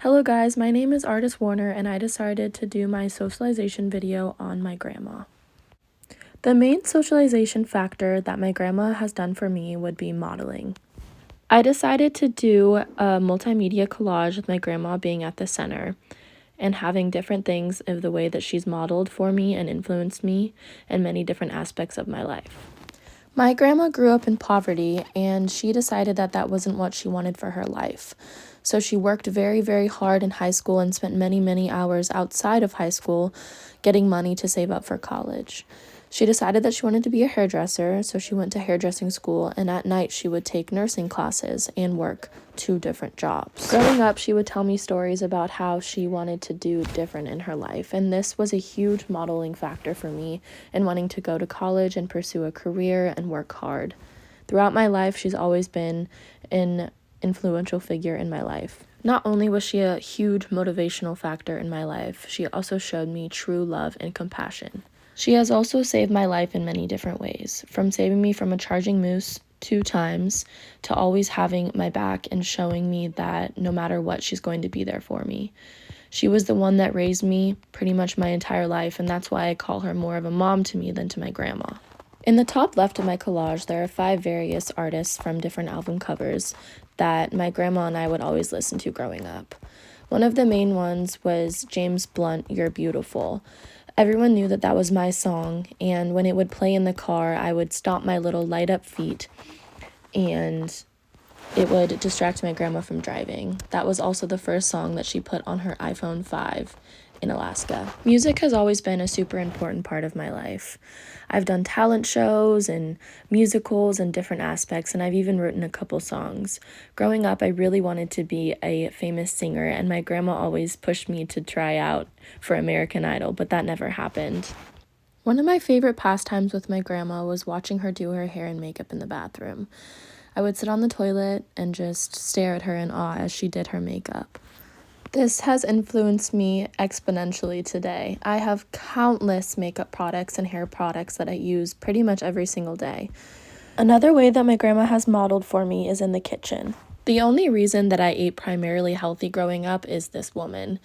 Hello guys, my name is Ardis Warner and I decided to do my socialization video on my grandma. The main socialization factor that my grandma has done for me would be modeling. I decided to do a multimedia collage with my grandma being at the center and having different things of the way that she's modeled for me and influenced me in many different aspects of my life. My grandma grew up in poverty, and she decided that that wasn't what she wanted for her life. So she worked very, very hard in high school and spent many, many hours outside of high school getting money to save up for college. She decided that she wanted to be a hairdresser, so she went to hairdressing school, and at night she would take nursing classes and work 2 different jobs. Growing up, she would tell me stories about how she wanted to do different in her life, and this was a huge modeling factor for me in wanting to go to college and pursue a career and work hard. Throughout my life, she's always been an influential figure in my life. Not only was she a huge motivational factor in my life, she also showed me true love and compassion. She has also saved my life in many different ways, from saving me from a charging moose 2 times to always having my back and showing me that no matter what, she's going to be there for me. She was the one that raised me pretty much my entire life, and that's why I call her more of a mom to me than to my grandma. In the top left of my collage, there are 5 various artists from different album covers that my grandma and I would always listen to growing up. One of the main ones was James Blunt, You're Beautiful. Everyone knew that that was my song, and when it would play in the car, I would stomp my little light up feet, and it would distract my grandma from driving. That was also the first song that she put on her iPhone 5 in Alaska. Music has always been a super important part of my life. I've done talent shows and musicals and different aspects, and I've even written a couple songs. Growing up, I really wanted to be a famous singer, and my grandma always pushed me to try out for American Idol, but that never happened. One of my favorite pastimes with my grandma was watching her do her hair and makeup in the bathroom. I would sit on the toilet and just stare at her in awe as she did her makeup. This has influenced me exponentially today. I have countless makeup products and hair products that I use pretty much every single day. Another way that my grandma has modeled for me is in the kitchen. The only reason that I ate primarily healthy growing up is this woman.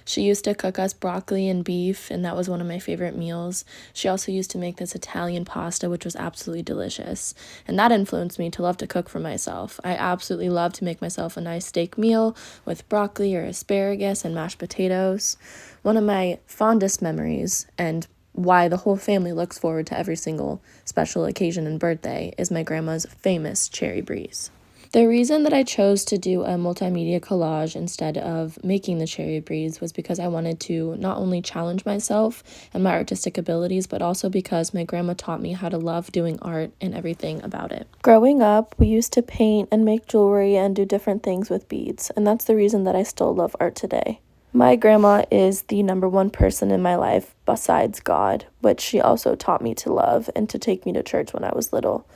She used to cook us broccoli and beef, and that was one of my favorite meals. She also used to make this Italian pasta, which was absolutely delicious, and that influenced me to love to cook for myself. I absolutely love to make myself a nice steak meal with broccoli or asparagus and mashed potatoes. One of my fondest memories, and why the whole family looks forward to every single special occasion and birthday, is my grandma's famous cherry breeze. The reason that I chose to do a multimedia collage instead of making the cherry breeze was because I wanted to not only challenge myself and my artistic abilities, but also because my grandma taught me how to love doing art and everything about it. Growing up, we used to paint and make jewelry and do different things with beads, and that's the reason that I still love art today. My grandma is the number 1 person in my life besides God, which she also taught me to love and to take me to church when I was little.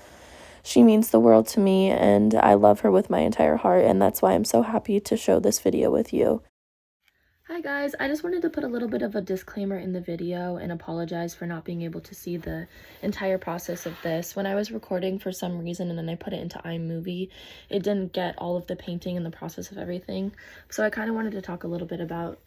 She means the world to me, and I love her with my entire heart, and that's why I'm so happy to show this video with you. Hi guys, I just wanted to put a little bit of a disclaimer in the video and apologize for not being able to see the entire process of this. When I was recording for some reason and then I put it into iMovie, it didn't get all of the painting and the process of everything. So I kind of wanted to talk a little bit about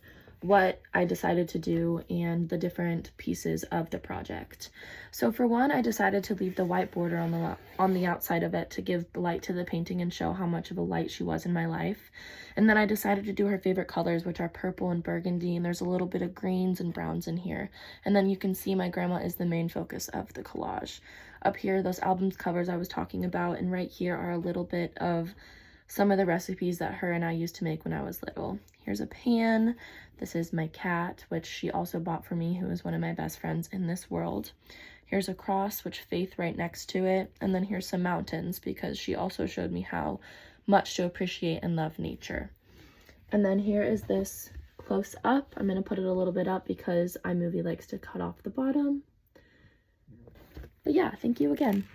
what I decided to do and the different pieces of the project. So for one, I decided to leave the white border on the outside of it to give light to the painting and show how much of a light she was in my life. And then I decided to do her favorite colors, which are purple and burgundy, and there's a little bit of greens and browns in here. And then you can see my grandma is the main focus of the collage. Up here, those album covers I was talking about, and right here are a little bit of some of the recipes that her and I used to make when I was little. Here's a pan. This is my cat, which she also bought for me, who is one of my best friends in this world. Here's a cross, which Faith right next to it. And then here's some mountains, because she also showed me how much to appreciate and love nature. And then here is this close up. I'm going to put it a little bit up because iMovie likes to cut off the bottom. But yeah, thank you again.